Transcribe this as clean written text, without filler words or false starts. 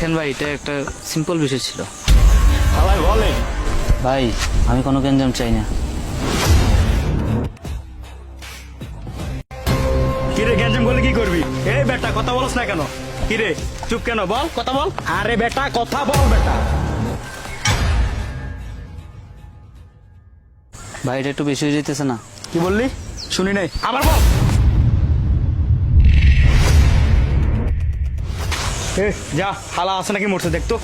দেখেন ভাই, এটা একটা সিম্পল বিষয় ছিল। ভাই বলে ভাই আমি কোনো গ্যাঞ্জাম চাই না। কিরে গ্যাঞ্জাম করলে কি করবি? এই বেটা কথা বলছ না কেন? কিরে চুপ কেন? বল কথা বল। আরে বেটা কথা বল বেটা। ভাই এটা একটু বেশি হয়ে যেতেছে না? কি বললি? শুনি নাই, আবার বল। যা হালা আছে নাকি মরছে দেখতো।